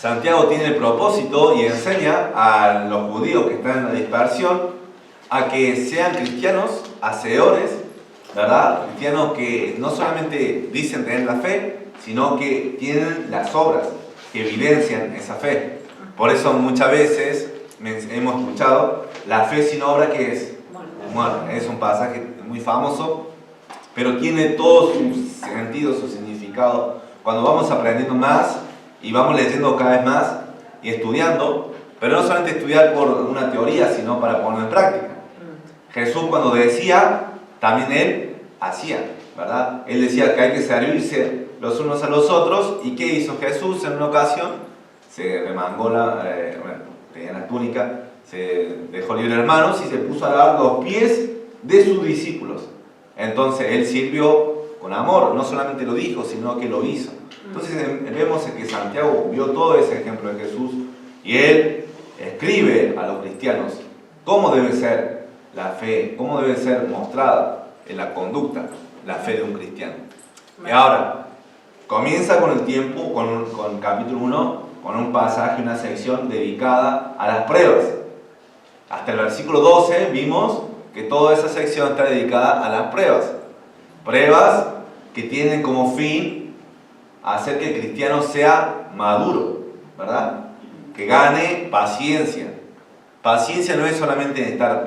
Santiago tiene el propósito y enseña a los judíos que están en la dispersión a que sean cristianos hacedores, ¿verdad? Cristianos que no solamente dicen tener la fe, sino que tienen las obras que evidencian esa fe. Por eso muchas veces hemos escuchado, la fe sin obra, ¿qué es? Muerte. Es un pasaje muy famoso, pero tiene todo su sentido, su significado. Cuando vamos aprendiendo más y vamos leyendo cada vez más y estudiando, pero no solamente estudiar por una teoría, sino para ponerlo en práctica. Jesús, cuando decía, también él hacía, ¿verdad? Él decía que hay que servirse los unos a los otros. ¿Y qué hizo Jesús en una ocasión? Se remangó tenía la túnica, se dejó libre las manos y se puso a lavar los pies de sus discípulos. Entonces él sirvió con amor, no solamente lo dijo, sino que lo hizo. Entonces vemos que Santiago vio todo ese ejemplo de Jesús y él escribe a los cristianos cómo debe ser la fe, cómo debe ser mostrada en la conducta la fe de un cristiano. Y ahora, comienza con el tiempo, con capítulo 1, con un pasaje, una sección dedicada a las pruebas. Hasta el versículo 12 vimos que toda esa sección está dedicada a las pruebas. Pruebas que tienen como fin hacer que el cristiano sea maduro, ¿verdad? Que gane paciencia. Paciencia no es solamente estar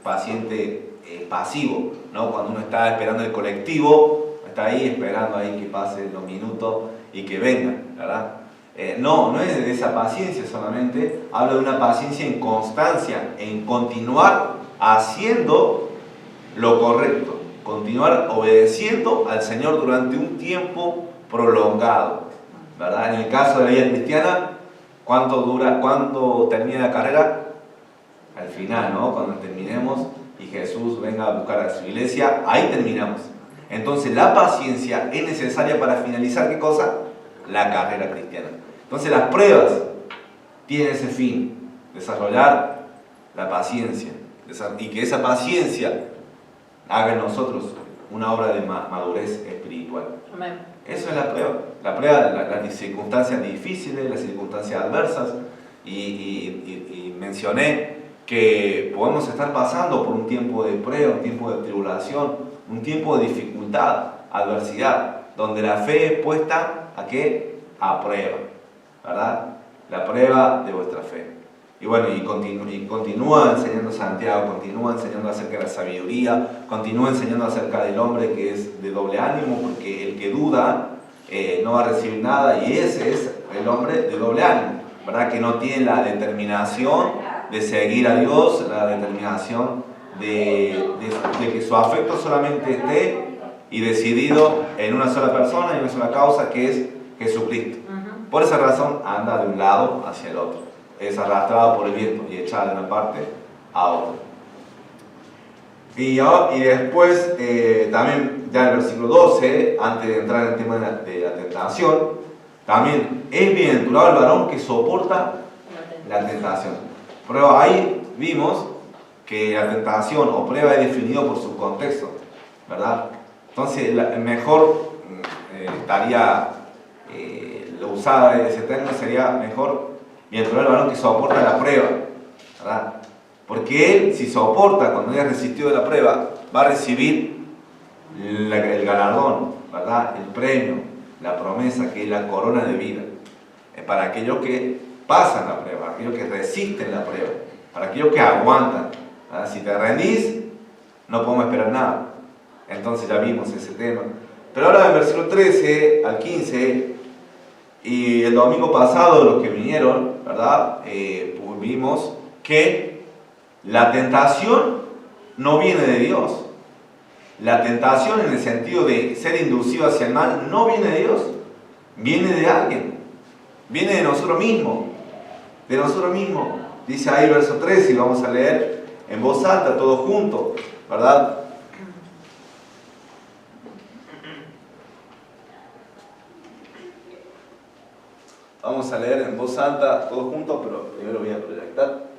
paciente pasivo, ¿no? Cuando uno está esperando el colectivo, está ahí esperando ahí que pasen los minutos y que vengan, ¿verdad? No es de esa paciencia solamente, habla de una paciencia en constancia, en continuar haciendo lo correcto, continuar obedeciendo al Señor durante un tiempo prolongado, ¿verdad? En el caso de la vida cristiana, ¿cuánto termina la carrera? Al final, ¿no? Cuando terminemos y Jesús venga a buscar a su iglesia, ahí terminamos. Entonces la paciencia es necesaria para finalizar, ¿qué cosa? La carrera cristiana. Entonces las pruebas tienen ese fin, desarrollar la paciencia, y que esa paciencia haga en nosotros una obra de madurez espiritual. Amén. Eso es la prueba. La prueba, las circunstancias difíciles, las circunstancias adversas, y mencioné que podemos estar pasando por un tiempo de prueba, un tiempo de tribulación, un tiempo de dificultad, adversidad, donde la fe es puesta ¿a qué? A prueba, ¿verdad? La prueba de vuestra fe. Y bueno, y continúa enseñando Santiago, continúa enseñando acerca de la sabiduría, continúa enseñando acerca del hombre que es de doble ánimo, porque el que duda no va a recibir nada, y ese es el hombre de doble ánimo, ¿verdad? Que no tiene la determinación de seguir a Dios, la determinación de que su afecto solamente esté y decidido en una sola persona y una sola causa, que es Jesucristo. Por esa razón anda de un lado hacia el otro, es arrastrado por el viento y echado de una parte a otra. Y después, también ya en el versículo 12, antes de entrar en el tema de la tentación, también es bienaventurado el varón que soporta la tentación. Pero ahí vimos que la tentación o prueba es definido por su contexto, ¿verdad? Entonces, mejor estaría usada ese término, sería mejor bienaventurado el varón que soporta la prueba, ¿verdad? Porque él, si soporta, cuando haya resistido la prueba, va a recibir el galardón, ¿verdad? El premio, la promesa, que es la corona de vida. Para aquellos que pasan la prueba, para aquellos que resisten la prueba, para aquellos que aguantan, ¿verdad? Si te rendís, no podemos esperar nada. Entonces ya vimos ese tema. Pero ahora del versículo 13 al 15, y el domingo pasado, los que vinieron, ¿verdad? Vimos que la tentación no viene de Dios. La tentación, en el sentido de ser inducido hacia el mal, no viene de Dios. Viene de alguien. Viene de nosotros mismos. De nosotros mismos. Dice ahí el verso 13, y vamos a leer en voz alta, todos juntos, ¿verdad? Vamos a leer en voz alta, todos juntos, pero primero voy a proyectar.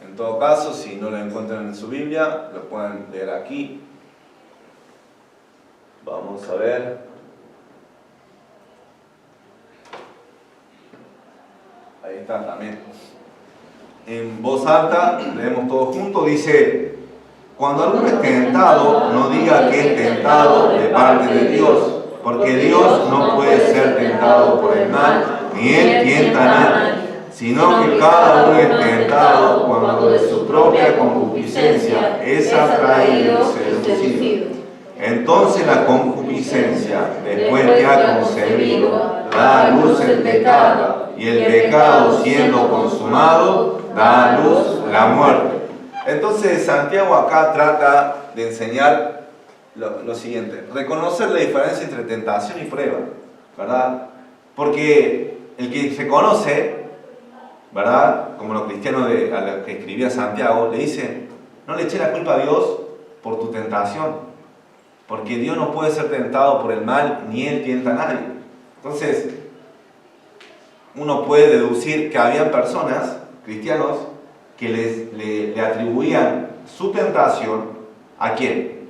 En todo caso, si no lo encuentran en su Biblia, lo pueden leer aquí. Vamos a ver. Ahí está también. En voz alta, leemos todos juntos, dice: cuando alguno es tentado, no diga que es tentado de parte de Dios, porque Dios no puede ser tentado por el mal, ni Él tienta a nadie, sino que cada uno es tentado cuando de su propia concupiscencia es atraído y seducido. Entonces la concupiscencia, después que ha concebido, da a luz el pecado, y el pecado, siendo consumado, da a luz la muerte. Entonces Santiago acá trata de enseñar lo siguiente: reconocer la diferencia entre tentación y prueba, ¿verdad? Porque el que se conoce, ¿verdad? Como los cristianos a los que escribía Santiago, le dicen: no le eches la culpa a Dios por tu tentación, porque Dios no puede ser tentado por el mal, ni Él tienta a nadie. Entonces, uno puede deducir que había personas, cristianos, que le atribuían su tentación ¿a quién?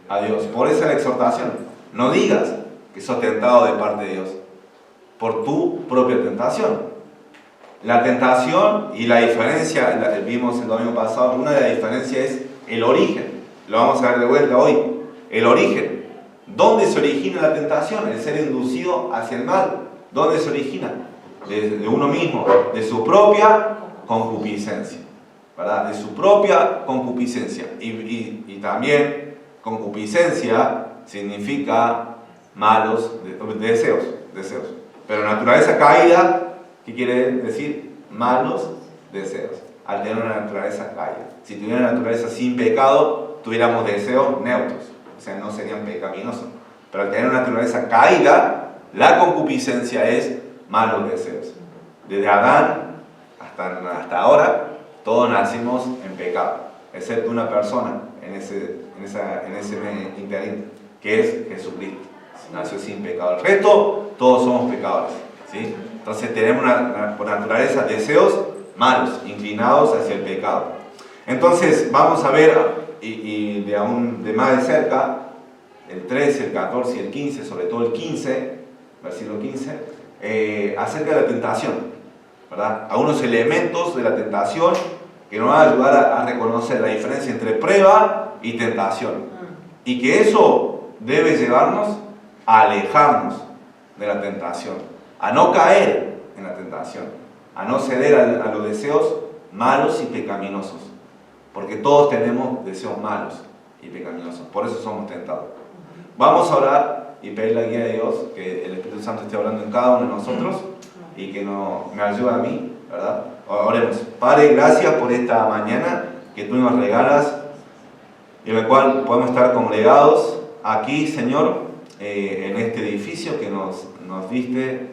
A Dios. Por eso la exhortación: no digas que sos tentado de parte de Dios por tu propia tentación. La tentación y la diferencia, vimos el domingo pasado, una de las diferencias es el origen. Lo vamos a ver de vuelta hoy. El origen. ¿Dónde se origina la tentación? El ser inducido hacia el mal. ¿Dónde se origina? De uno mismo, de su propia concupiscencia, ¿verdad? De su propia concupiscencia. Y también concupiscencia significa malos deseos. Pero naturaleza caída, ¿qué quiere decir? Malos deseos. Al tener una naturaleza caída. Si tuviera una naturaleza sin pecado, tuviéramos deseos neutros, o sea, no serían pecaminosos. Pero al tener una naturaleza caída, la concupiscencia es malos deseos. Desde Adán hasta ahora, todos nacimos en pecado, excepto una persona en ese interín, que es Jesucristo. Nació sin pecado. El resto, todos somos pecadores, ¿sí? Entonces tenemos por naturaleza deseos malos, inclinados hacia el pecado. Entonces vamos a ver, y de más de cerca, el 13, el 14 y el 15, sobre todo el 15, versículo 15, acerca de la tentación, ¿verdad? Algunos elementos de la tentación que nos van a ayudar a reconocer la diferencia entre prueba y tentación. Y que eso debe llevarnos a alejarnos de la tentación, a no caer en la tentación, a no ceder a los deseos malos y pecaminosos, porque todos tenemos deseos malos y pecaminosos, por eso somos tentados. Vamos a orar y pedir la guía de Dios, que el Espíritu Santo esté hablando en cada uno de nosotros y que me ayude a mí, ¿verdad? Oremos. Padre, gracias por esta mañana que tú nos regalas, en la cual podemos estar congregados aquí, Señor, en este edificio que nos diste,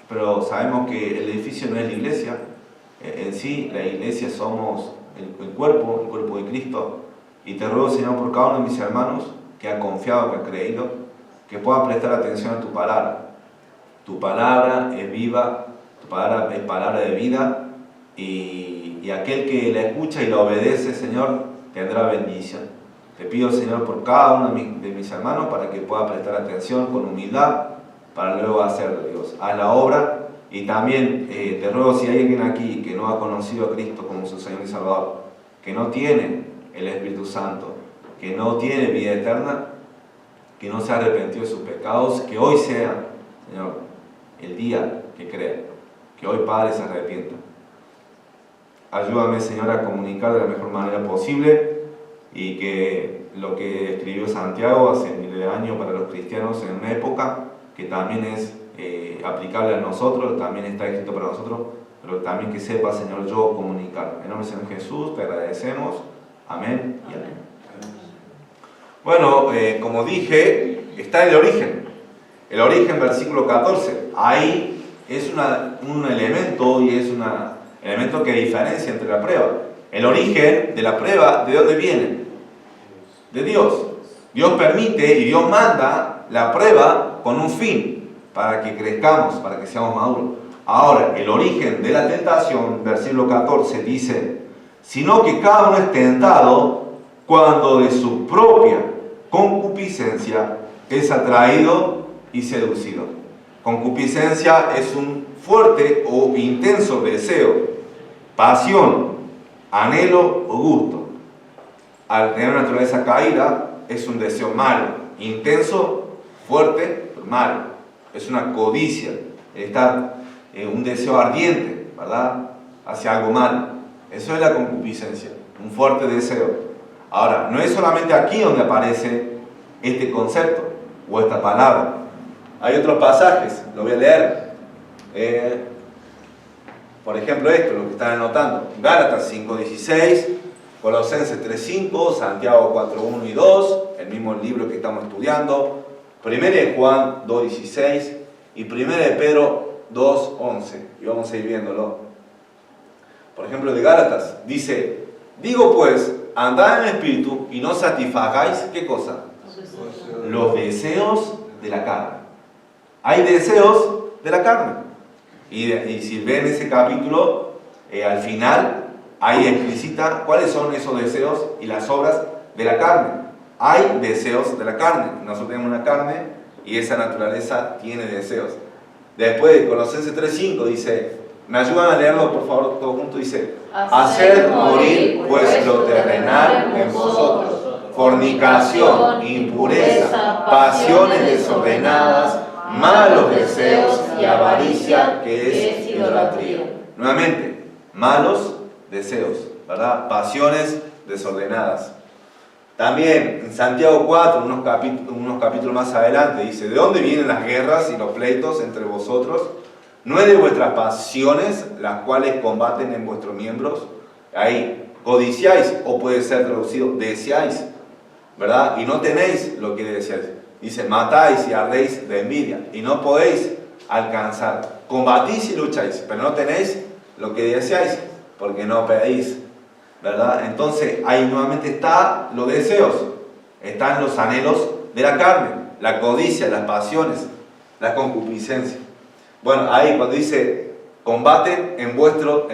pero sabemos que el edificio no es la iglesia en sí. La iglesia somos el cuerpo de Cristo, y te ruego, Señor, por cada uno de mis hermanos que ha confiado, que ha creído, que pueda prestar atención a tu palabra. Tu palabra es viva, tu palabra es palabra de vida, y aquel que la escucha y la obedece, Señor, tendrá bendición. Te pido, Señor, por cada uno de mis hermanos, para que pueda prestar atención con humildad, para luego hacer de Dios. Haz la obra, y también te ruego, si hay alguien aquí que no ha conocido a Cristo como su Señor y Salvador, que no tiene el Espíritu Santo, que no tiene vida eterna, que no se ha arrepentido de sus pecados, que hoy sea, Señor, el día que crea, que hoy, Padre, se arrepienta. Ayúdame, Señor, a comunicar de la mejor manera posible, y que lo que escribió Santiago hace miles de años para los cristianos en una época, que también es aplicable a nosotros, también está escrito para nosotros, pero también que sepa, Señor, yo comunicar. En nombre del Señor Jesús te agradecemos. Amén y amén. Bueno, como dije, está el origen, versículo 14. Ahí es un elemento, y es un elemento que diferencia entre la prueba. El origen de la prueba, ¿de dónde viene? De Dios. Dios permite y Dios manda la prueba con un fin, para que crezcamos, para que seamos maduros. Ahora, el origen de la tentación, versículo 14, dice: sino que cada uno es tentado cuando de su propia concupiscencia es atraído y seducido. Concupiscencia es un fuerte o intenso deseo, pasión, anhelo o gusto. Al tener una naturaleza caída, es un deseo malo, intenso, fuerte, pero malo. Es una codicia, un deseo ardiente, ¿verdad?, hacia algo malo. Eso es la concupiscencia, un fuerte deseo. Ahora, no es solamente aquí donde aparece este concepto o esta palabra. Hay otros pasajes, lo voy a leer. Por ejemplo, esto, lo que están anotando. Gálatas 5:16, Colosenses 3:5, Santiago 4:1 y 2, el mismo libro que estamos estudiando. 1 de Juan 2:16 y 1 de Pedro 2:11. Y vamos a ir viéndolo. Por ejemplo, de Gálatas dice: digo pues, andad en el espíritu y no satisfagáis, ¿qué cosa? Los deseos de la carne. Hay deseos de la carne. Y si ven ese capítulo, al final, ahí explicita cuáles son esos deseos y las obras de la carne. Hay deseos de la carne. Nosotros tenemos una carne y esa naturaleza tiene deseos. Después, Colosenses 3:5 dice, me ayudan a leerlo por favor todos juntos, dice: hacer morir pues lo terrenal en vosotros, fornicación, impureza, pasiones desordenadas, malos deseos y avaricia, que es idolatría. Nuevamente, malos deseos, ¿verdad? Pasiones desordenadas. También en Santiago 4, unos capítulos más adelante, dice: ¿de dónde vienen las guerras y los pleitos entre vosotros? ¿No es de vuestras pasiones las cuales combaten en vuestros miembros? Ahí, codiciáis, o puede ser traducido, deseáis, ¿verdad? Y no tenéis lo que deseáis. Dice: matáis y ardéis de envidia y no podéis alcanzar. Combatís y lucháis, pero no tenéis lo que deseáis, porque no pedís, ¿verdad? Entonces ahí nuevamente están los deseos, están los anhelos de la carne, la codicia, las pasiones, la concupiscencia. Bueno, ahí cuando dice combaten en vuestro,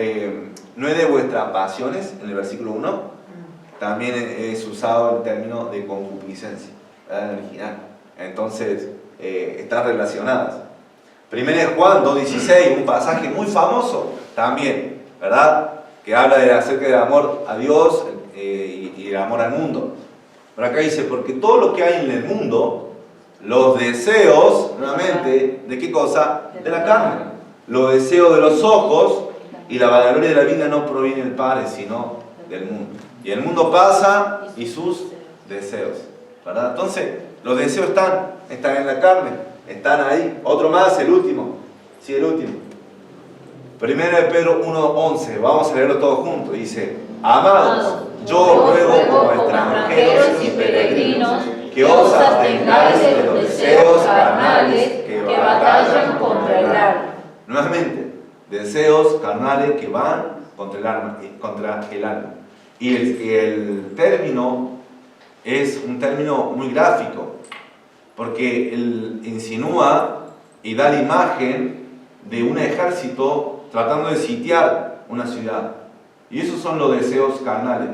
no es de vuestras pasiones, en el versículo 1, también es usado el término de concupiscencia, ¿verdad?, en el original. Entonces, están relacionadas. 1 Juan 2:16, un pasaje muy famoso también, ¿verdad?, que habla acerca del amor a Dios y el amor al mundo. Pero acá dice: porque todo lo que hay en el mundo, los deseos, nuevamente, ¿de qué cosa? De la carne. Los deseos de los ojos y la vanagloria de la vida no proviene del Padre, sino del mundo. Y el mundo pasa y sus deseos, ¿verdad? Entonces, los deseos están en la carne, están ahí. Otro más, el último. Sí, el último. 1 de Pedro 1:11, vamos a leerlo todos juntos. Dice: amados, yo ruego como extranjeros y peregrinos que os abstengáis de los deseos carnales que batallan contra el alma. Nuevamente, deseos carnales que van contra el alma. Y el término es un término muy gráfico, porque él insinúa y da la imagen de un ejército tratando de sitiar una ciudad. Y esos son los deseos carnales.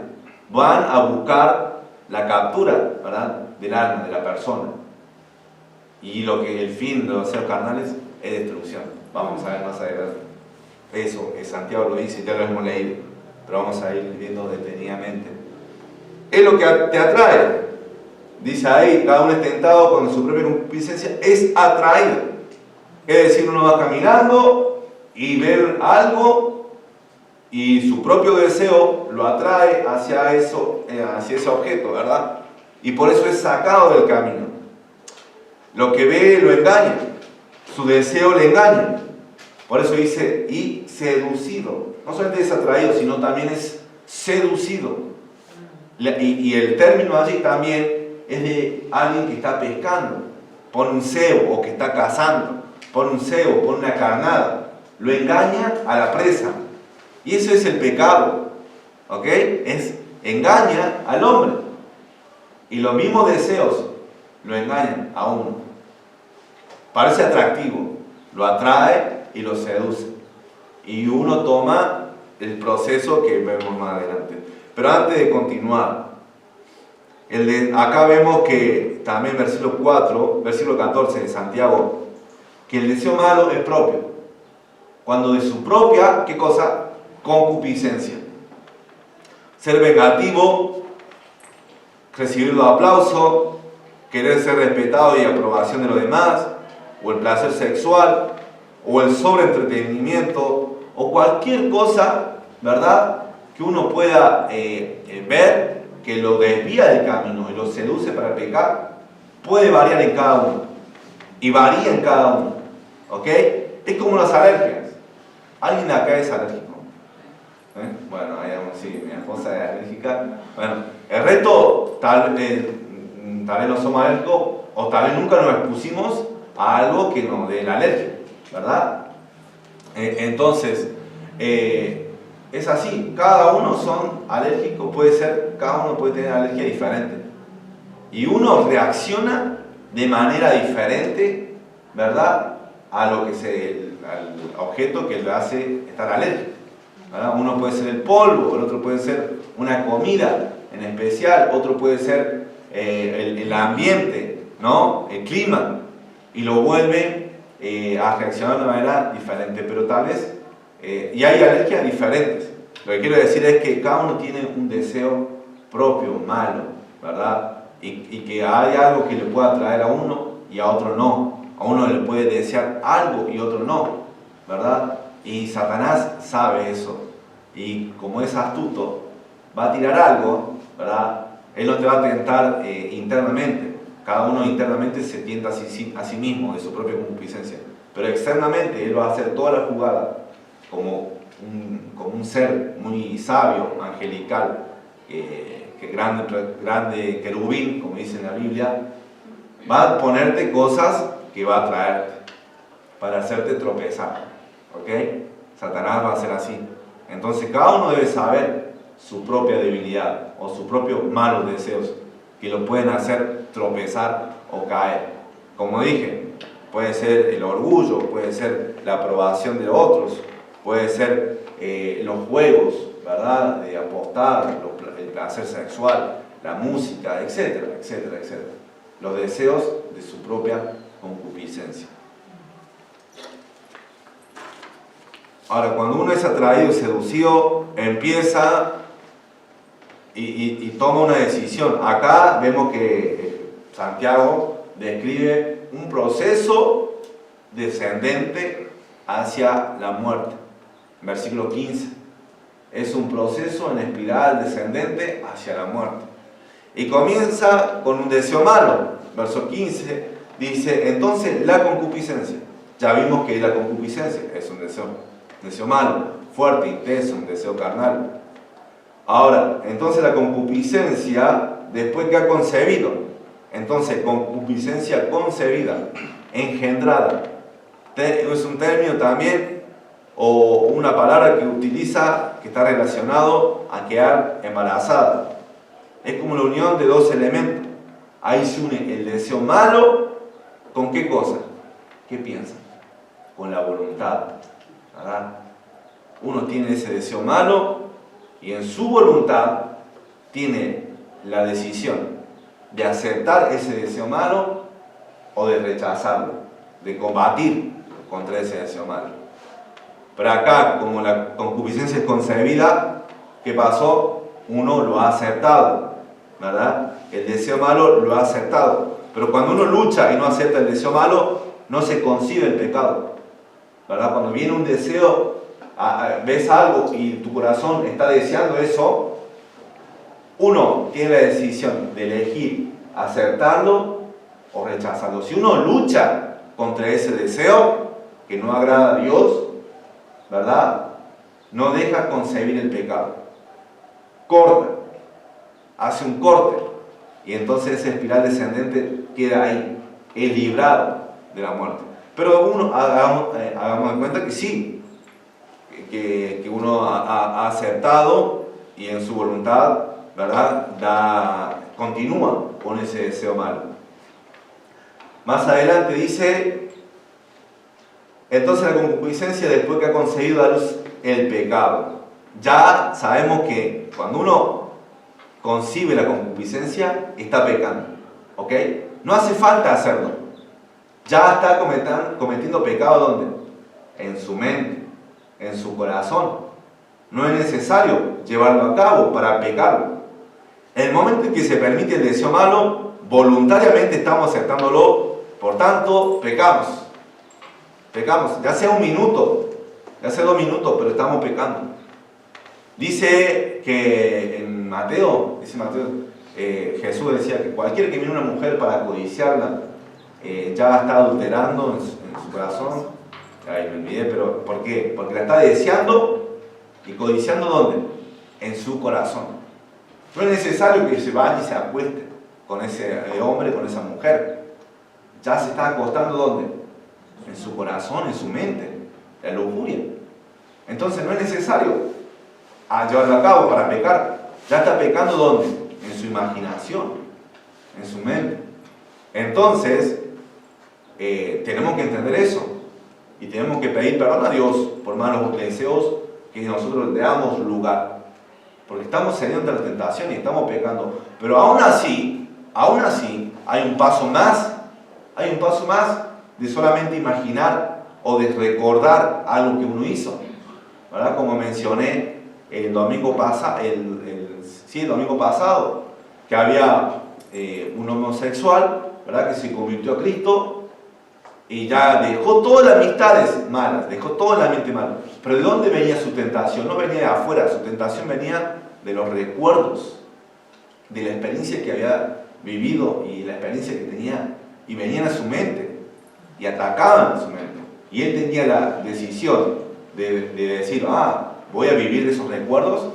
Van a buscar la captura, ¿verdad?, del alma, de la persona. Y el fin de los deseos carnales es destrucción. Vamos a ver más adelante. Eso, Santiago lo dice, ya lo hemos leído, pero vamos a ir viendo detenidamente. Es lo que te atrae. Dice ahí, cada uno es tentado con su propia concupiscencia, es atraído. Es decir, uno va caminando y ve algo y su propio deseo lo atrae hacia ese objeto, ¿verdad? Y por eso es sacado del camino. Lo que ve lo engaña, su deseo le engaña. Por eso dice, y seducido. No solamente es atraído, sino también es seducido. Y el término allí también es de alguien que está pescando, pone un cebo, o que está cazando, pone un cebo, pone una carnada, lo engaña a la presa. Y eso es el pecado, ¿ok? Engaña al hombre. Y los mismos deseos lo engañan a uno. Parece atractivo, lo atrae y lo seduce. Y uno toma el proceso que vemos más adelante. Pero antes de continuar, Acá vemos que también versículo 4, versículo 14 de Santiago, que el deseo malo es propio. Cuando de su propia, ¿qué cosa? Concupiscencia. Ser vengativo, recibir los aplausos, querer ser respetado y aprobación de los demás, o el placer sexual, o el sobreentretenimiento, o cualquier cosa, ¿verdad?, que uno pueda ver que lo desvía del camino y lo seduce para pecar, puede variar en cada uno, y varía en cada uno, ¿ok? Es como las alergias. ¿Alguien de acá es alérgico? Bueno, sí, mi esposa es alérgica. Bueno, el resto, tal vez no somos alérgicos, o tal vez nunca nos expusimos a algo que nos dé la alergia, ¿verdad? Entonces, es así, cada uno son alérgicos, cada uno puede tener alergia diferente. Y uno reacciona de manera diferente, ¿verdad?, a lo que al objeto que le hace estar alérgico, ¿verdad? Uno puede ser el polvo, el otro puede ser una comida en especial, otro puede ser el ambiente, ¿no?, el clima, y lo vuelve a reaccionar de una manera diferente, pero tal vez, y hay alergias diferentes. Lo que quiero decir es que cada uno tiene un deseo propio, malo, ¿verdad? Y que hay algo que le pueda atraer a uno y a otro no. A uno le puede desear algo y otro no, ¿verdad? Y Satanás sabe eso. Y como es astuto, va a tirar algo, ¿verdad? Él no te va a tentar internamente. Cada uno internamente se tienta a sí mismo, de su propia concupiscencia. Pero externamente Él va a hacer toda la jugada como un ser muy sabio, angelical, que grande querubín, como dice en la Biblia, va a ponerte cosas que va a traerte para hacerte tropezar, ¿ok? Satanás va a ser así. Entonces cada uno debe saber su propia debilidad o sus propios malos deseos que lo pueden hacer tropezar o caer. Como dije, puede ser el orgullo, puede ser la aprobación de otros, puede ser los juegos, ¿verdad?, de apostar, el placer sexual, la música, etcétera, etcétera, etcétera. Los deseos de su propia concupiscencia. Ahora, cuando uno es atraído, seducido, empieza y toma una decisión. Acá vemos que Santiago describe un proceso descendente hacia la muerte. Versículo 15. Es un proceso en espiral descendente hacia la muerte. Y comienza con un deseo malo. Verso 15 dice, entonces la concupiscencia. Ya vimos que la concupiscencia es un deseo malo, fuerte, intenso, un deseo carnal. Ahora, entonces la concupiscencia, después que ha concebido, entonces concupiscencia concebida, engendrada, es un término también, o una palabra que utiliza, que está relacionado a quedar embarazada. Es como la unión de dos elementos. Ahí se une el deseo malo, ¿con qué cosa? ¿Qué piensan? Con la voluntad, ¿verdad? Uno tiene ese deseo malo y en su voluntad tiene la decisión de aceptar ese deseo malo o de rechazarlo, de combatir contra ese deseo malo. Pero acá, como la concupiscencia es concebida, ¿qué pasó? Uno lo ha aceptado, ¿verdad? El deseo malo lo ha aceptado. Pero cuando uno lucha y no acepta el deseo malo, no se concibe el pecado, ¿verdad? Cuando viene un deseo, ves algo y tu corazón está deseando eso, uno tiene la decisión de elegir aceptarlo o rechazarlo. Si uno lucha contra ese deseo que no agrada a Dios, ¿verdad?, no deja concebir el pecado. Corta, hace un corte, y entonces esa espiral descendente queda ahí, es librado de la muerte. Pero uno, hagamos en cuenta que sí, que uno ha aceptado y en su voluntad, ¿verdad?, continúa con ese deseo malo. Más adelante dice, entonces la concupiscencia, después que ha concebido a luz el pecado. Ya sabemos que cuando uno concibe la concupiscencia, está pecando. ¿Ok? No hace falta hacerlo. Ya está cometiendo pecado, ¿dónde? En su mente, en su corazón. No es necesario llevarlo a cabo para pecarlo. El momento en que se permite el deseo malo, voluntariamente estamos aceptándolo, por tanto, pecamos. Pecamos, ya sea un minuto, ya sea 2 minutos, pero estamos pecando. Dice que en Mateo, Jesús decía que cualquiera que mire a una mujer para codiciarla, ya está adulterando en su corazón. Ay, me olvidé, pero ¿por qué? Porque la está deseando y codiciando ¿dónde? En su corazón. No es necesario que se vaya y se acueste con ese hombre, con esa mujer. Ya se está acostando ¿dónde? En su corazón, en su mente, la lujuria. Entonces no es necesario llevarlo a cabo para pecar. Ya está pecando ¿dónde? En su imaginación, en su mente. Entonces, tenemos que entender eso. Y tenemos que pedir perdón a Dios por malos deseos que nosotros le damos lugar. Porque estamos cediendo a la tentación y estamos pecando. Pero aún así, hay un paso más. Hay un paso más de solamente imaginar o de recordar algo que uno hizo. ¿Verdad? Como mencioné el domingo pasado, el domingo pasado, que había un homosexual, ¿verdad? Que se convirtió a Cristo y ya dejó todas las amistades malas, dejó todo el ambiente malo. Pero ¿de dónde venía su tentación? No venía de afuera, su tentación venía de los recuerdos, de la experiencia que había vivido y la experiencia que tenía, y venían a su mente y atacaban a su mente. Y él tenía la decisión de decir, voy a vivir esos recuerdos,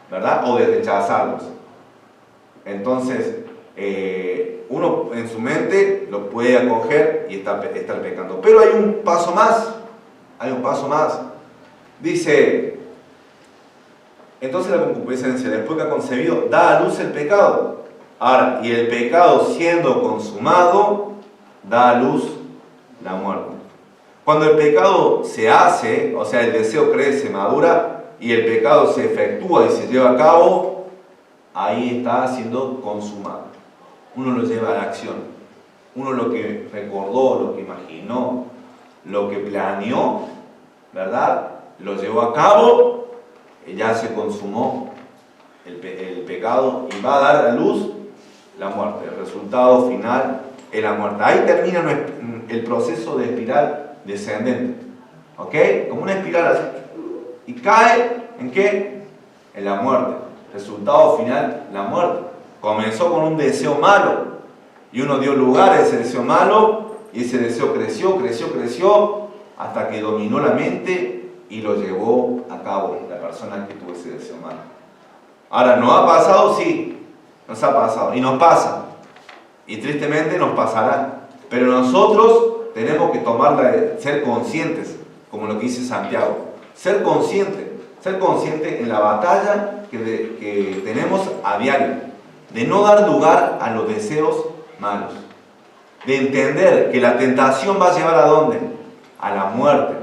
¿verdad? O de rechazarlos. Entonces, uno en su mente lo puede acoger y estar pecando. Pero hay un paso más. Dice, entonces la concupiscencia, después que ha concebido, da a luz el pecado. Ahora, y el pecado siendo consumado, da a luz la muerte. Cuando el pecado se hace, o sea, el deseo crece, madura, y el pecado se efectúa y se lleva a cabo, ahí está siendo consumado. Uno lo lleva a la acción. Uno lo que recordó, lo que imaginó, lo que planeó, ¿verdad? Lo llevó a cabo, ya se consumó el pecado y va a dar a luz la muerte. El resultado final es la muerte. Ahí termina el proceso de espiral descendente. ¿Ok? Como una espiral así. Y cae, ¿en qué? En la muerte. Resultado final, la muerte. Comenzó con un deseo malo y uno dio lugar a ese deseo malo y ese deseo creció hasta que dominó la mente y lo llevó a cabo la persona que tuvo ese deseo malo. Ahora, ¿nos ha pasado? Sí, nos ha pasado y nos pasa y tristemente nos pasará, pero nosotros tenemos que ser conscientes, como lo que dice Santiago, ser consciente en la batalla que tenemos a diario, de no dar lugar a los deseos malos, de entender que la tentación va a llevar ¿a dónde? A la muerte.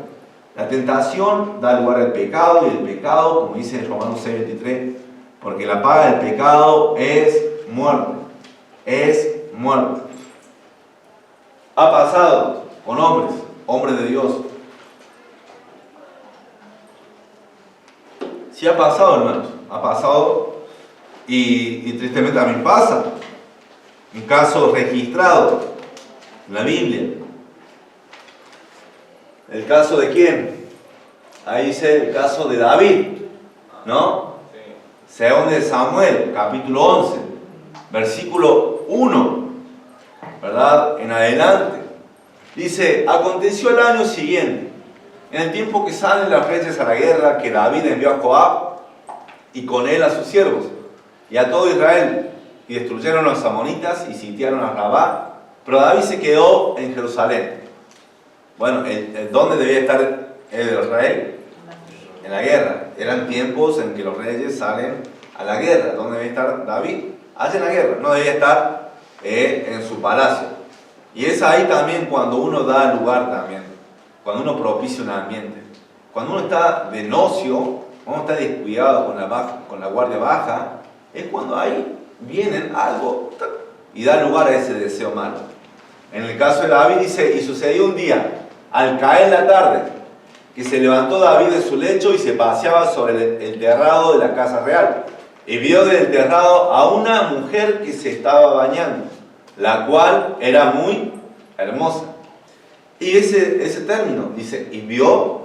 La tentación da lugar al pecado y el pecado, como dice en Romanos 6:23, porque la paga del pecado es muerte. Es muerte. Ha pasado con hombres de Dios. Sí ha pasado, hermanos, ha pasado y tristemente también pasa. Un caso registrado en la Biblia. ¿El caso de quién? Ahí dice el caso de David, ¿no? Según de Samuel, capítulo 11, versículo 1, ¿verdad? En adelante. Dice, aconteció el año siguiente, en el tiempo que salen los reyes a la guerra, que David envió a Joab y con él a sus siervos y a todo Israel, y destruyeron a los amonitas y sitiaron a Rabá, pero David se quedó en Jerusalén. Bueno, ¿dónde debía estar Israel? En la guerra. Eran tiempos en que los reyes salen a la guerra. ¿Dónde debía estar David? Allá en la guerra. No debía estar en su palacio. Y es ahí también cuando uno da lugar también. Cuando uno propicia un ambiente. Cuando uno está de nocio, cuando uno está descuidado con la guardia baja, es cuando ahí vienen algo y da lugar a ese deseo malo. En el caso de David dice, y sucedió un día, al caer la tarde, que se levantó David de su lecho y se paseaba sobre el terrado de la casa real. Y vio del terrado a una mujer que se estaba bañando, la cual era muy hermosa. Y ese término, dice, y vio,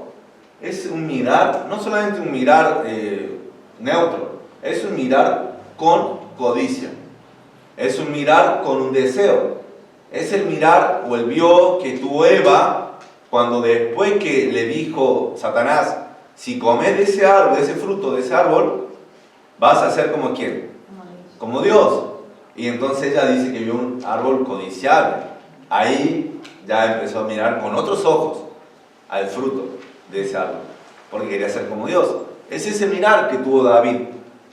es un mirar, no solamente un mirar neutro, es un mirar con codicia, es un mirar con un deseo, es el mirar o el vio que tuvo Eva cuando después que le dijo Satanás, si comes de ese árbol, de ese fruto, de ese árbol, vas a ser como ¿quién? Como Dios. Y entonces ella dice que vio un árbol codiciable. Ahí ya empezó a mirar con otros ojos al fruto de ese árbol, porque quería ser como Dios. Es ese mirar que tuvo David.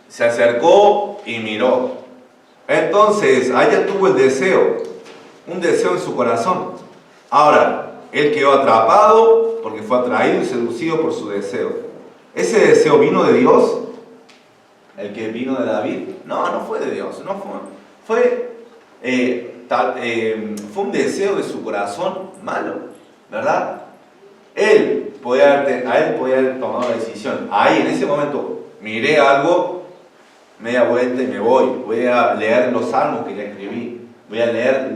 Se acercó y miró. Entonces, ella tuvo el deseo, un deseo en su corazón. Ahora, él quedó atrapado porque fue atraído y seducido por su deseo. ¿Ese deseo vino de Dios? ¿El que vino de David? No, no fue de Dios. No fue un deseo de su corazón malo, ¿verdad? A él podía haber tomado la decisión. Ahí, en ese momento, miré algo, media vuelta y me voy. Voy a leer los salmos que ya escribí. Voy a leer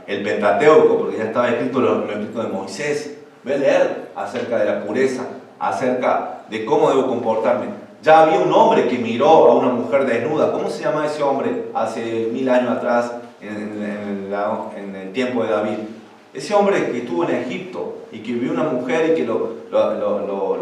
el Pentateuco, porque ya estaba escrito lo escrito de Moisés. Voy a leer acerca de la pureza, acerca de cómo debo comportarme. Ya había un hombre que miró a una mujer desnuda. ¿Cómo se llama ese hombre hace 1000 años atrás, en el tiempo de David? Ese hombre que estuvo en Egipto y que vio una mujer y que lo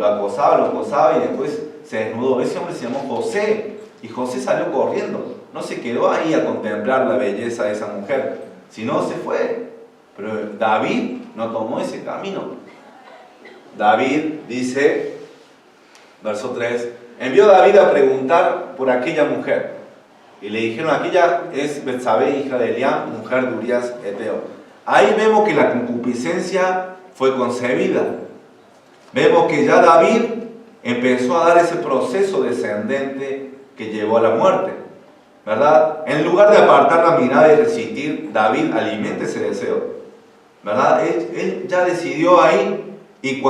acosaba y después se desnudó. Ese hombre se llamó José, y José salió corriendo. No se quedó ahí a contemplar la belleza de esa mujer, sino se fue. Pero David no tomó ese camino. David dice, verso 3, envió David a preguntar por aquella mujer. Y le dijeron, aquella es Betsabé, hija de Eliam, mujer de Urías Eteo. Ahí vemos que la concupiscencia fue concebida. Vemos que ya David empezó a dar ese proceso descendente que llevó a la muerte, ¿verdad? En lugar de apartar la mirada y resistir, David alimenta ese deseo, ¿verdad? Él ya decidió ahí, y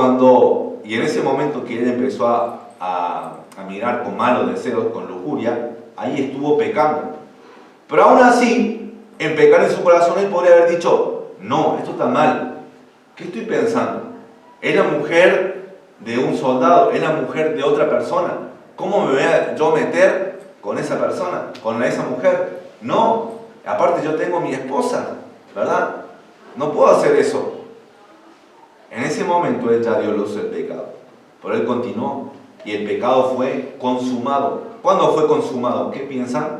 en ese momento que él empezó a mirar con malos deseos, con lujuria, ahí estuvo pecando. Pero aún así, en pecar en su corazón, él podría haber dicho, no, esto está mal. ¿Qué estoy pensando? Es la mujer de un soldado, es la mujer de otra persona. ¿Cómo me voy a yo meter con esa persona, con esa mujer? No, aparte yo tengo mi esposa, ¿verdad? No puedo hacer eso. En ese momento él ya dio luz al pecado, pero él continuó y el pecado fue consumado. ¿Cuándo fue consumado? ¿Qué piensan?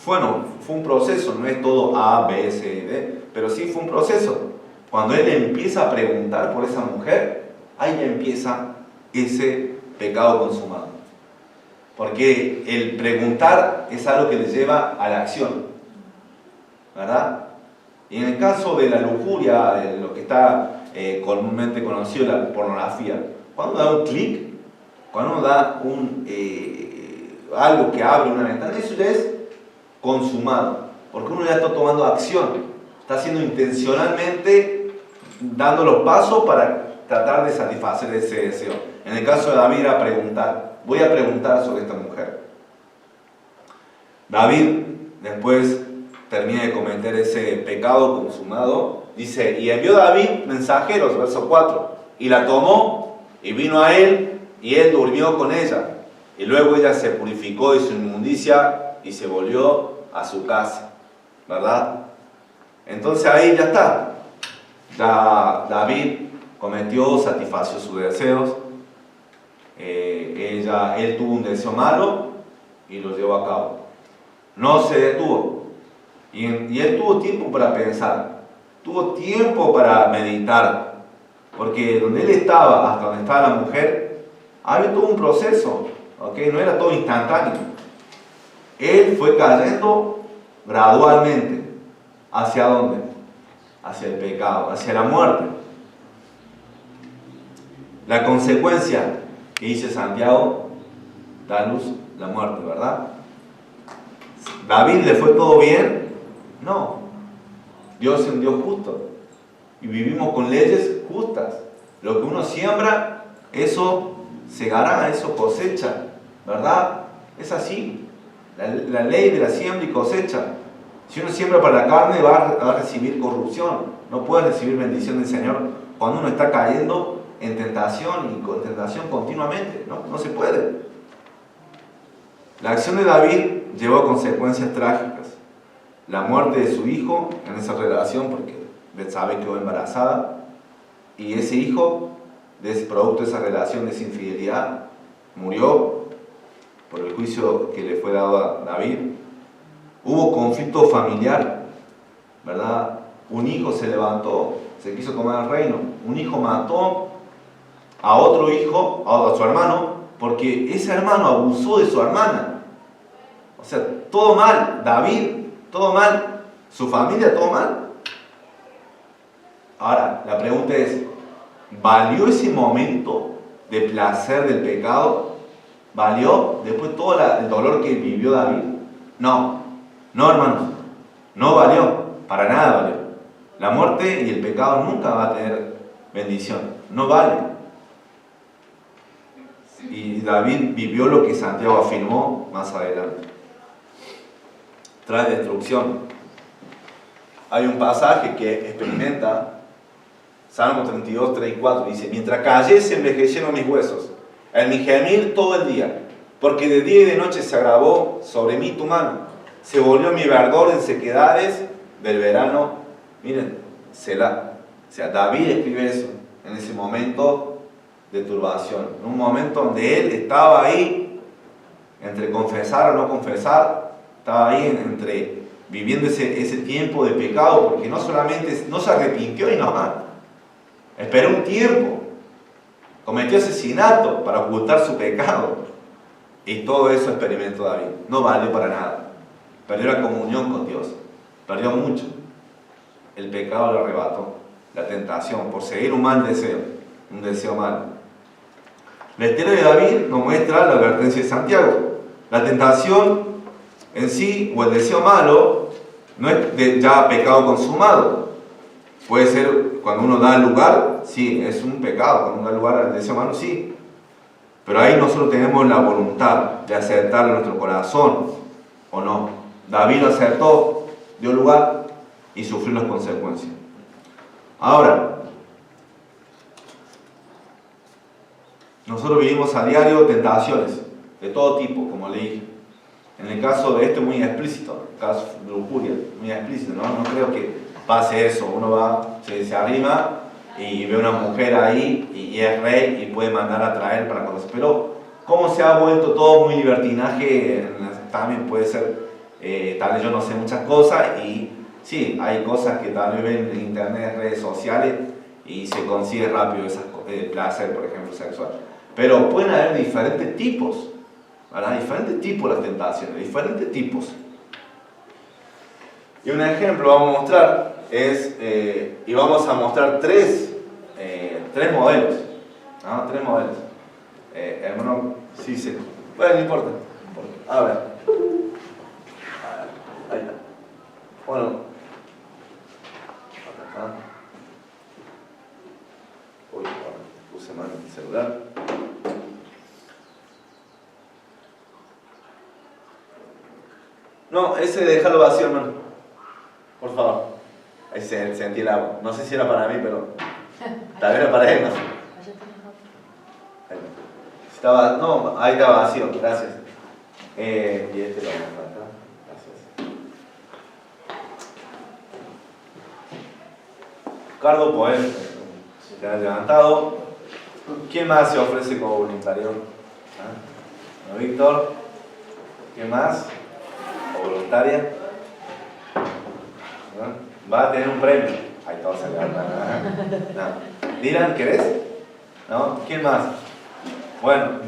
Bueno, fue un proceso, no es todo A, B, C, D, pero sí fue un proceso. Cuando él empieza a preguntar por esa mujer, ahí ya empieza ese pecado consumado. Porque el preguntar es algo que le lleva a la acción, ¿verdad? Y en el caso de la lujuria, lo que está comúnmente conocido, la pornografía, cuando da un clic, cuando uno da algo que abre una ventana, eso ya es consumado, porque uno ya está tomando acción, está haciendo intencionalmente, dando los pasos para tratar de satisfacer ese deseo. En el caso de David era preguntar, voy a preguntar sobre esta mujer. David después termina de cometer ese pecado consumado, dice, y envió David mensajeros, verso 4, y la tomó y vino a él y él durmió con ella, y luego ella se purificó de su inmundicia y se volvió a su casa, ¿verdad? Entonces ahí ya está, ya David cometió, satisfació sus deseos, él tuvo un deseo malo y lo llevó a cabo, no se detuvo, y él tuvo tiempo para pensar, tuvo tiempo para meditar, porque donde él estaba, hasta donde estaba la mujer, había todo un proceso, ¿okay? No era todo instantáneo. Él fue cayendo gradualmente. ¿Hacia dónde? Hacia el pecado, hacia la muerte. La consecuencia que dice Santiago, da luz la muerte, ¿verdad? ¿David le fue todo bien? No. Dios es un Dios justo. Y vivimos con leyes justas. Lo que uno siembra, eso segará, eso cosecha. ¿Verdad? Es así. La ley de la siembra y cosecha. Si uno siembra para la carne, va a recibir corrupción. No puede recibir bendición del Señor cuando uno está cayendo en tentación y con tentación continuamente. No se puede. La acción de David llevó a consecuencias trágicas. La muerte de su hijo en esa relación, porque Betsabé quedó embarazada, y ese hijo, producto de esa relación, de esa infidelidad, murió por el juicio que le fue dado a David. Hubo conflicto familiar, ¿verdad? Un hijo se levantó, se quiso tomar el reino. Un hijo mató a otro hijo, a su hermano, porque ese hermano abusó de su hermana. O sea, todo mal. David, todo mal. Su familia, todo mal. Ahora, la pregunta es, ¿valió ese momento de placer del pecado? ¿Valió después todo el dolor que vivió David? No, hermanos, no valió, para nada valió. La muerte y el pecado nunca va a tener bendición, no vale. Y David vivió lo que Santiago afirmó más adelante. Trae destrucción. Hay un pasaje que experimenta Salmo 32, 3 y 4, dice: mientras callé se envejecieron mis huesos, en mi gemir todo el día, porque de día y de noche se agravó sobre mí tu mano, se volvió mi verdor en sequedades del verano. Miren, Selah. O sea, David escribe eso en ese momento de turbación, en un momento donde él estaba ahí, entre confesar o no confesar, estaba ahí entre viviendo ese tiempo de pecado, porque no solamente no se arrepintió y no más. Esperó un tiempo, cometió asesinato para ocultar su pecado, y todo eso experimentó David. No valió para nada. Perdió la comunión con Dios, perdió mucho. El pecado lo arrebató, la tentación, por seguir un mal deseo, un deseo malo. La historia de David nos muestra la advertencia de Santiago. La tentación en sí, o el deseo malo, no es ya pecado consumado. Puede ser cuando uno da lugar, sí, es un pecado. Cuando uno da lugar al deseo malo, sí. Pero ahí nosotros tenemos la voluntad de aceptarlo en nuestro corazón, ¿o no? David lo aceptó, dio lugar y sufrió las consecuencias. Ahora, nosotros vivimos a diario tentaciones de todo tipo, como le dije. En el caso de esto es muy explícito, el caso de lujuria, muy explícito, ¿no? No creo que pase eso. Uno va, se arrima y ve una mujer ahí y es rey y puede mandar a traer para conocer. Pero cómo se ha vuelto todo muy libertinaje, también puede ser, tal vez yo no sé muchas cosas, y sí, hay cosas que tal vez ven en internet, redes sociales, y se consigue rápido esas placer, por ejemplo, sexual. Pero pueden haber diferentes tipos, ¿verdad? Diferentes tipos las tentaciones, diferentes tipos. Y un ejemplo vamos a mostrar y vamos a mostrar tres modelos, ¿no? Tres modelos. Hermano, sí, sí. Bueno, no importa. A ver. Ahí está. Bueno. Acá. Uy, puse mal el celular. No, ese déjalo vacío, hermano. Por favor. Ahí sentí el agua. No sé si era para mí, pero tal vez era para él, ¿no? No, ahí está vacío, gracias. Y este lo vamos acá. Gracias. Cardo Poel, se ha levantado. ¿Quién más se ofrece como voluntario? ¿Ah? ¿No, Víctor? ¿Quién más? ¿O voluntaria? ¿No? Va a tener un premio. Ahí todos se levantan. No. Dylan, ¿querés? ¿No? ¿Quién más? Bueno.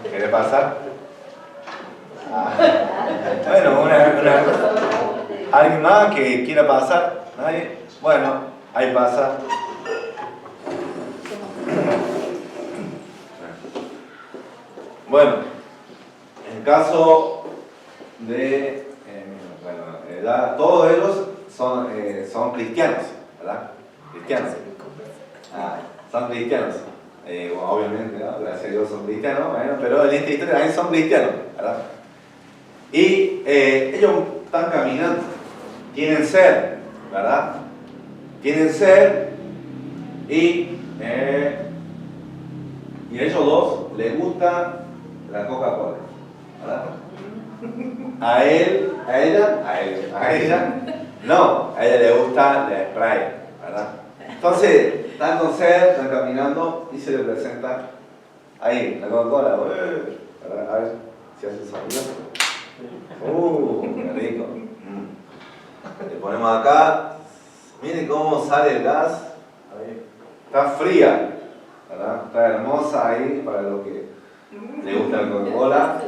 ¿Querés pasar? Bueno, ¿alguien más que quiera pasar? ¿Nadie? Bueno, ahí pasa. Bueno, caso de, todos ellos son cristianos, ¿verdad? Cristianos. Son cristianos. Bueno, obviamente, ¿no? Gracias a Dios son cristianos, bueno, pero en esta historia también son cristianos, ¿verdad? Y ellos están caminando, tienen sed, ¿verdad? Tienen sed y ellos dos les gusta la Coca-Cola, ¿verdad? A ella, no, a ella le gusta la Sprite, ¿verdad? Entonces, están con sed, están caminando y se le presenta ahí, la Coca-Cola, ¿verdad? A ver si hace sonido. Qué rico. Le ponemos acá, miren cómo sale el gas, ahí. Está fría, ¿verdad? Está hermosa ahí para los que le gusta la Coca-Cola.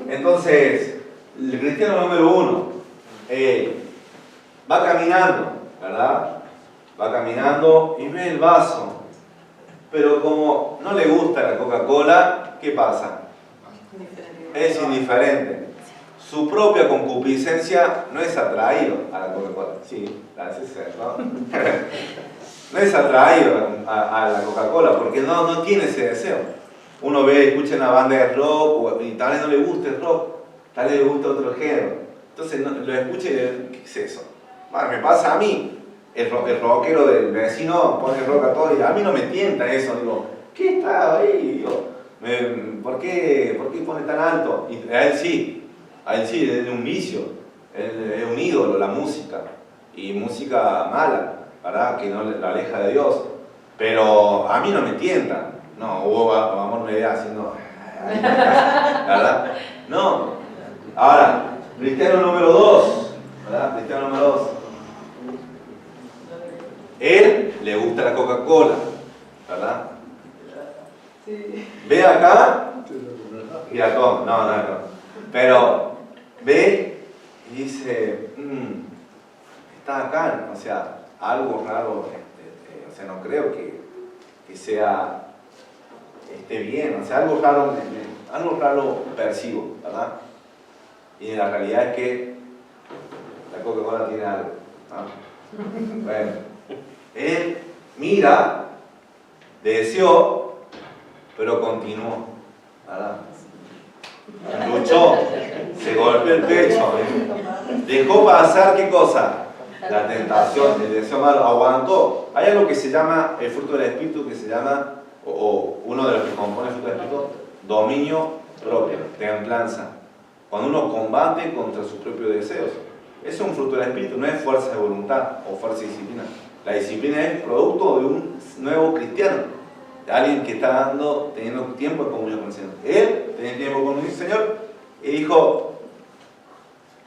Entonces, el cristiano número 1 va caminando, ¿verdad? Va caminando y ve el vaso, pero como no le gusta la Coca-Cola, ¿qué pasa? Es indiferente. Su propia concupiscencia no es atraído a la Coca-Cola. Sí, parece ser, ¿no? No es atraído a la Coca-Cola porque no tiene ese deseo. Uno ve, escucha una banda de rock y tal vez no le gusta el rock, tal vez le gusta otro género. Entonces lo escucha y le, ¿qué es eso? Bueno, me pasa a mí. El rockero del vecino pone rock a todo y a mí no me tienta eso. Digo, ¿qué está ahí? Digo, ¿por qué pone tan alto? Y a él sí, es un vicio, es un ídolo la música. Y música mala, ¿verdad? Que no la aleja de Dios. Pero a mí no me tienta. No, amor me ve haciendo, ¿verdad? No. Ahora, cristiano número 2, ¿verdad? Cristiano número 2. Él le gusta la Coca-Cola, ¿verdad? Ve acá y la toma. No. Pero ve y dice, está acá, o sea, algo raro, o sea, no creo que esté bien, o sea, algo raro percibo, ¿verdad? Y la realidad es que la Coca-Cola tiene algo, ¿no? Bueno, él mira, deseó, pero continuó, ¿verdad? Luchó, se golpeó el pecho, dejó pasar, ¿qué cosa? La tentación, el deseo malo, aguantó. Hay algo que se llama el fruto del Espíritu, que se llama, o uno de los que compone el fruto del Espíritu, dominio propio, templanza. Cuando uno combate contra sus propios deseos. Eso es un fruto del Espíritu, no es fuerza de voluntad o fuerza de disciplina. La disciplina es producto de un nuevo cristiano, de alguien que está teniendo tiempo de comunión con el Señor. Él tenía tiempo con el Señor y dijo,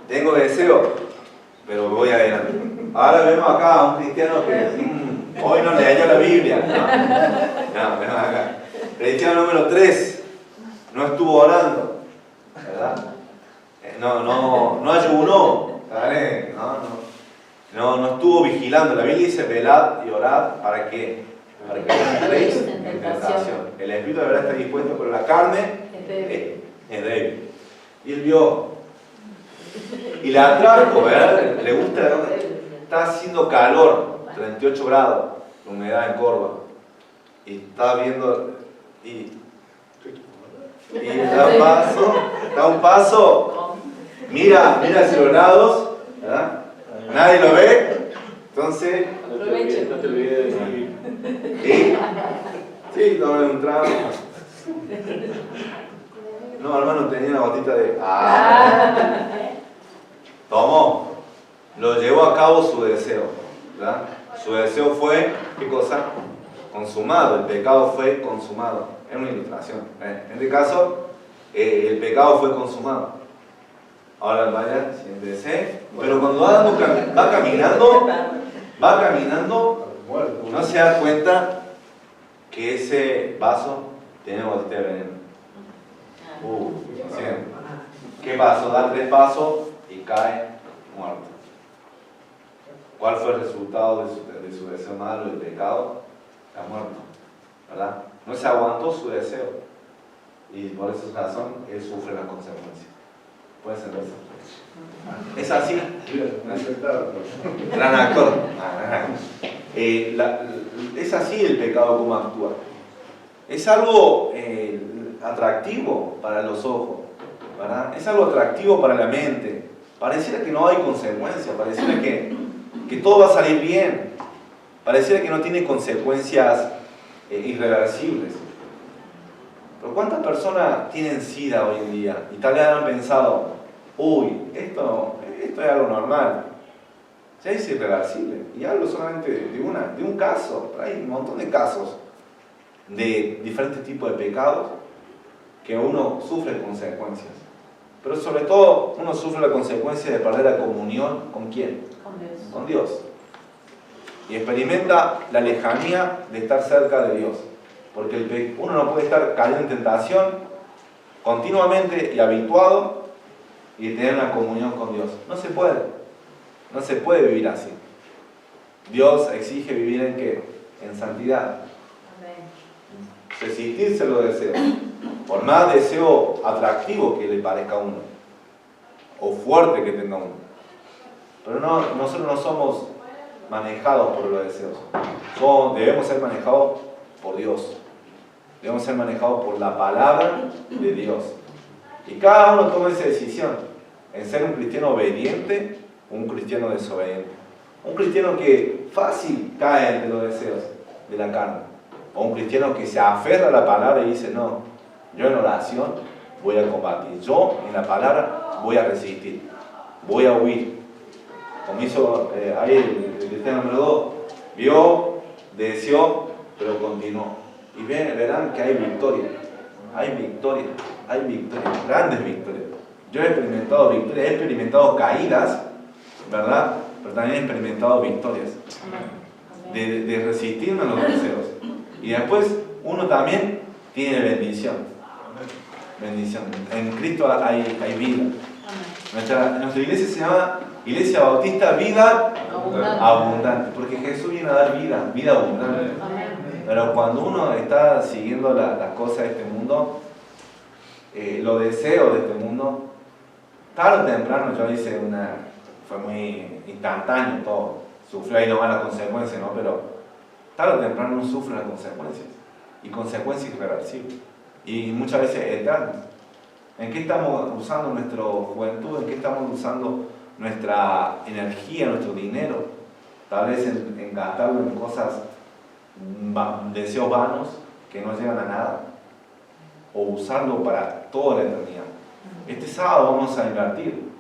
tengo deseo, pero voy adelante. Ahora vemos acá a un cristiano que hoy no leyó la Biblia. No, vemos acá. Cristiano número 3, no estuvo orando, ¿verdad? No ayunó, ¿vale? No estuvo vigilando. La Biblia dice velad y orad para que no entréis en tentación. El espíritu de verdad está dispuesto, pero la carne es débil. Y él vio y la atrajo, ¿verdad? Le gusta, está haciendo calor, 38 grados, la humedad en Córdoba, y está viendo y da un paso, mira hacia los lados, ¿verdad? Nadie lo ve, entonces no te olvides de seguir. Sí, tomé un trago. No, hermano, tenía una gotita de... Tomó, lo llevó a cabo su deseo, ¿verdad? Su deseo fue, ¿qué cosa? Consumado, el pecado fue consumado. Es una ilustración. En este caso, el pecado fue consumado. Ahora vaya, siéntese. Pero cuando va caminando, no se da cuenta que ese vaso tiene gotita de veneno. ¿Sí? ¿Qué pasó? Da 3 pasos y cae muerto. ¿Cuál fue el resultado de su deseo malo, del pecado? Está muerto, ¿verdad? No se aguantó su deseo. y por esa razón él sufre las consecuencias. ¿Puede ser eso? Es así. Gran actor. Es así el pecado como actúa. Es algo atractivo para los ojos, ¿verdad? Es algo atractivo para la mente. Pareciera que no hay consecuencias, pareciera que todo va a salir bien, pareciera que no tiene consecuencias irreversibles. Pero ¿cuántas personas tienen SIDA hoy en día? Y tal vez han pensado, uy, esto es algo normal, ya es irreversible. Y hablo solamente de un caso, pero hay un montón de casos de diferentes tipos de pecados que uno sufre consecuencias. Pero sobre todo uno sufre la consecuencia de perder la comunión ¿con quién? Con Dios. Con Dios. Y experimenta la lejanía de estar cerca de Dios. Porque uno no puede estar cayendo en tentación continuamente y habituado y tener una comunión con Dios. No se puede. No se puede vivir así. Dios exige vivir ¿en qué? En santidad. Resistirse los deseos. Por más deseo atractivo que le parezca a uno, o fuerte que tenga uno. Pero nosotros no somos manejados por los deseos. Debemos ser manejados por Dios. Debemos ser manejados por la palabra de Dios. Y cada uno toma esa decisión en ser un cristiano obediente o un cristiano desobediente. Un cristiano que fácil cae entre los deseos de la carne. O un cristiano que se aferra a la palabra y dice, no, yo en oración voy a combatir. Yo en la palabra voy a resistir. Voy a huir. Como hizo ahí el cristiano número 2. Vio, deseó, pero continuó. Y verán que hay victoria. Hay victoria. Hay victoria. Grandes victorias. Yo he experimentado victorias. He experimentado caídas, ¿verdad? Pero también he experimentado victorias. De resistirme a los deseos. Y después uno también tiene bendición. Bendición. En Cristo hay vida. Nuestra iglesia se llama Iglesia Bautista Vida Abundante. Porque Jesús viene a dar vida abundante. Pero cuando uno está siguiendo las cosas de este mundo, los deseos de este mundo, tarde o temprano, yo hice fue muy instantáneo todo. Sufrió ahí nomás las consecuencias, ¿no? Pero tarde o temprano uno sufre las consecuencias, y consecuencias irreversibles, y muchas veces eternas. ¿En qué estamos usando nuestra juventud? ¿En qué estamos usando nuestra energía, nuestro dinero? Tal vez en gastarlo en cosas, deseos vanos que no llegan a nada, o usarlo para toda la eternidad. Este sábado vamos a invertir.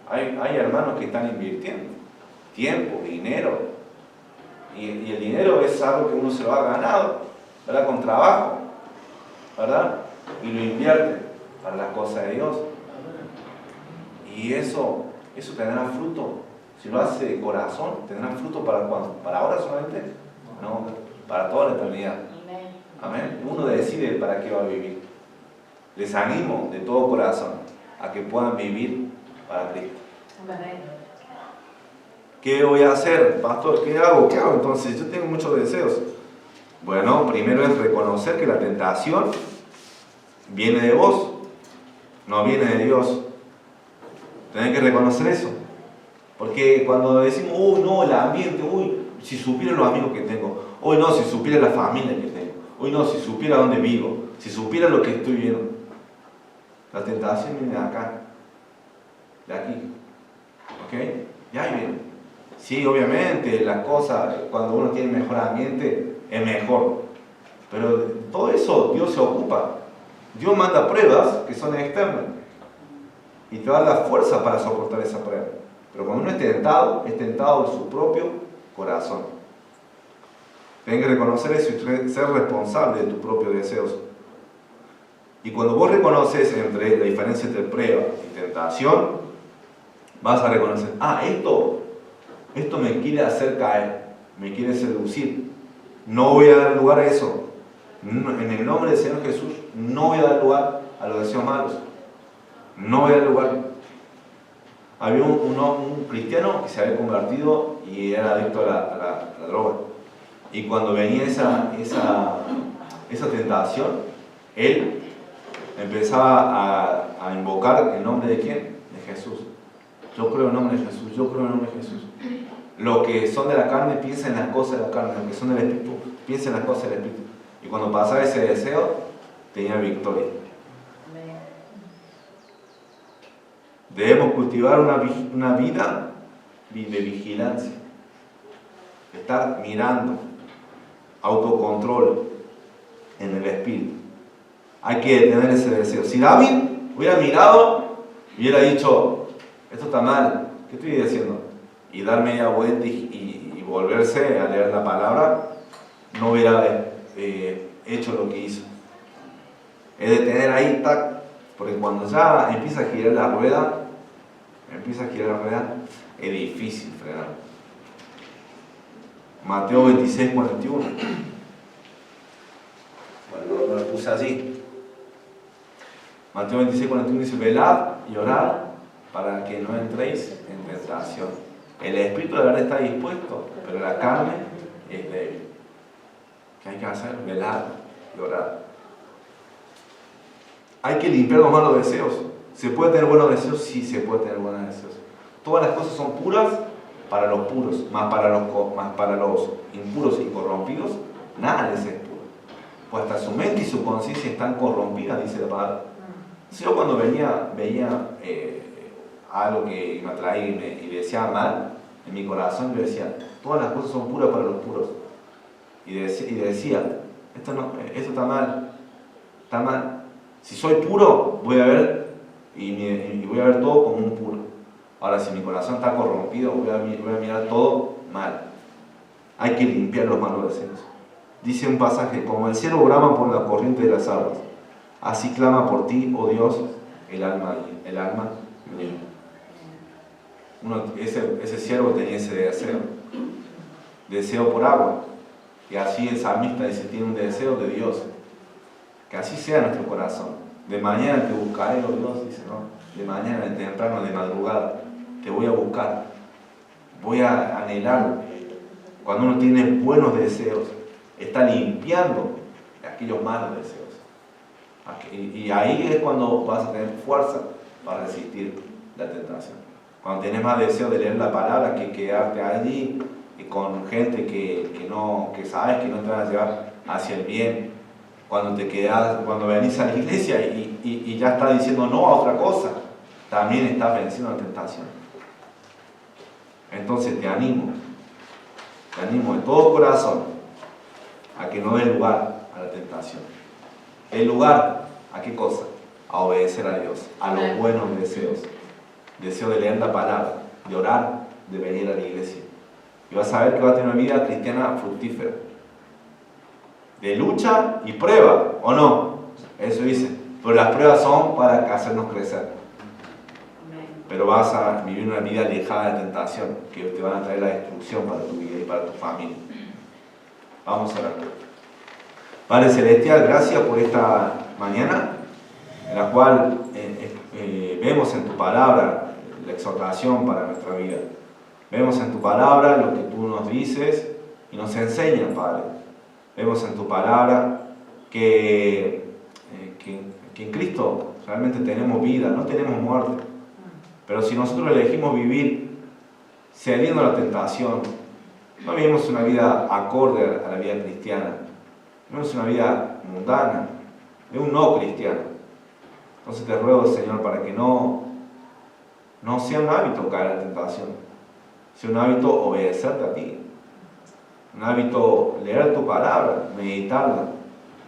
Hay hermanos que están invirtiendo tiempo, dinero. Y el dinero es algo que uno se lo ha ganado, ¿verdad? Con trabajo, ¿verdad? Y lo invierte para las cosas de Dios. Y eso tendrá fruto. Si lo hace de corazón, tendrá fruto ¿para cuándo? ¿Para ahora solamente? No, para toda la eternidad. Amén. Uno decide para qué va a vivir. Les animo de todo corazón a que puedan vivir para Cristo. ¿Qué voy a hacer, pastor? ¿Qué hago? Entonces, yo tengo muchos deseos. Bueno, primero es reconocer que la tentación viene de vos, no viene de Dios. Tenés que reconocer eso. Porque cuando decimos, no, el ambiente, si supiera los amigos que tengo, no, si supiera la familia que tengo, no, si supiera dónde vivo, si supiera lo que estoy viendo. La tentación viene de acá, de aquí. ¿Ok? Ya ahí viene. Sí, obviamente, las cosas, cuando uno tiene mejor ambiente, es mejor. Pero todo eso Dios se ocupa. Dios manda pruebas que son externas. Y te da la fuerza para soportar esa prueba. Pero cuando uno es tentado de su propio corazón. Tienes que reconocer eso y ser responsable de tus propios deseos. Y cuando vos reconoces la diferencia entre prueba y tentación, vas a reconocer, esto me quiere hacer caer, me quiere seducir. No voy a dar lugar a eso. En el nombre del Señor Jesús, no voy a dar lugar a los deseos malos. No voy a dar lugar. Había un cristiano que se había convertido y era adicto a la droga. Y cuando venía esa tentación, él empezaba a invocar el nombre de ¿quién? De Jesús. Yo creo en el nombre de Jesús, yo creo en el nombre de Jesús. Los que son de la carne piensan en las cosas de la carne, los que son del Espíritu piensan en las cosas del Espíritu. Y cuando pasaba ese deseo, tenía victoria. Debemos cultivar una vida de vigilancia, estar mirando, autocontrol en el Espíritu. Hay que tener ese deseo. Si David hubiera mirado, hubiera dicho, esto está mal, ¿qué estoy diciendo? Y dar media vuelta y volverse a leer la palabra, no hubiera hecho lo que hizo. Es de tener ahí, tac, porque cuando ya empieza a girar la rueda, es difícil frenar. Mateo 26, 41. Bueno, lo puse así. Mateo 26, 41 dice, velad y orad para que no entréis en tentación. El espíritu de verdad está dispuesto, pero la carne es débil. ¿Qué hay que hacer? Velar y orar. Hay que limpiar los malos deseos. ¿Se puede tener buenos deseos? Sí, se puede tener buenos deseos. Todas las cosas son puras para los puros, más para los impuros y corrompidos, nada les es puro. Pues hasta su mente y su conciencia están corrompidas, dice la palabra. Yo cuando veía algo que me atraía y decía mal, en mi corazón yo decía, todas las cosas son puras para los puros. Y decía, esto está mal, está mal. Si soy puro, voy a ver y voy a ver todo como un puro. Ahora, si mi corazón está corrompido, voy a mirar todo mal. Hay que limpiar los malos deseos. Dice un pasaje, como el cielo brama por la corriente de las aguas, así clama por ti, oh Dios, el alma mía. Ese siervo tenía ese deseo por agua. Y así el salmista dice, tiene un deseo de Dios. Que así sea nuestro corazón. De mañana te buscaré, oh Dios, dice, ¿no? De mañana, de temprano, de madrugada, te voy a buscar. Voy a anhelar. Cuando uno tiene buenos deseos, está limpiando aquellos malos deseos. Y ahí es cuando vas a tener fuerza para resistir la tentación. Cuando tenés más deseo de leer la palabra que quedarte allí y con gente que sabes que no te van a llevar hacia el bien. Cuando venís a la iglesia y ya estás diciendo no a otra cosa, también estás venciendo la tentación. Entonces te animo de todo corazón a que no dé lugar a la tentación. ¿El lugar a qué cosa? A obedecer a Dios, a los buenos deseos. Deseo de leer la palabra, de orar, de venir a la iglesia. Y vas a ver que vas a tener una vida cristiana fructífera. De lucha y prueba, ¿o no? Eso dice. Pero las pruebas son para hacernos crecer. Pero vas a vivir una vida alejada de tentación, que te van a traer la destrucción para tu vida y para tu familia. Vamos a orar. Padre Celestial, gracias por esta mañana, en la cual vemos en tu palabra la exhortación para nuestra vida. Vemos en tu palabra lo que tú nos dices y nos enseñas, Padre. Vemos en tu palabra que en Cristo realmente tenemos vida, no tenemos muerte. Pero si nosotros elegimos vivir cediendo a la tentación, no vivimos una vida acorde a la vida cristiana, vivimos una vida mundana, de un no cristiano. Entonces te ruego, Señor, para que no sea un hábito caer en la tentación, sea un hábito obedecerte a ti, un hábito leer tu palabra, meditarla,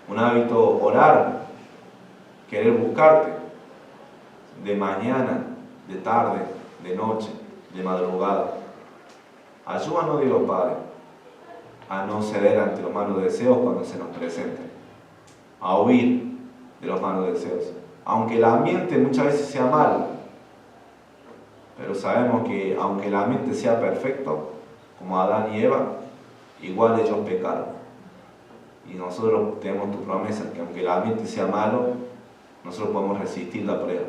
un hábito orar, querer buscarte de mañana, de tarde, de noche, de madrugada. Ayúdanos, Dios Padre, a no ceder ante los malos deseos cuando se nos presenten, a huir de los malos deseos, aunque el ambiente muchas veces sea malo, pero sabemos que aunque el ambiente sea perfecto, como Adán y Eva, igual ellos pecaron. Y nosotros tenemos tu promesa, que aunque el ambiente sea malo, nosotros podemos resistir la prueba.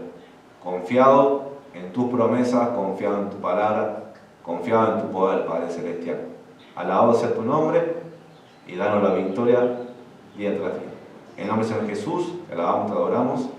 Confiado en tus promesas, confiado en tu palabra, confiado en tu poder, Padre Celestial. Alabado sea tu nombre y danos la victoria día tras día. En el nombre de Jesús, te alabamos, te adoramos.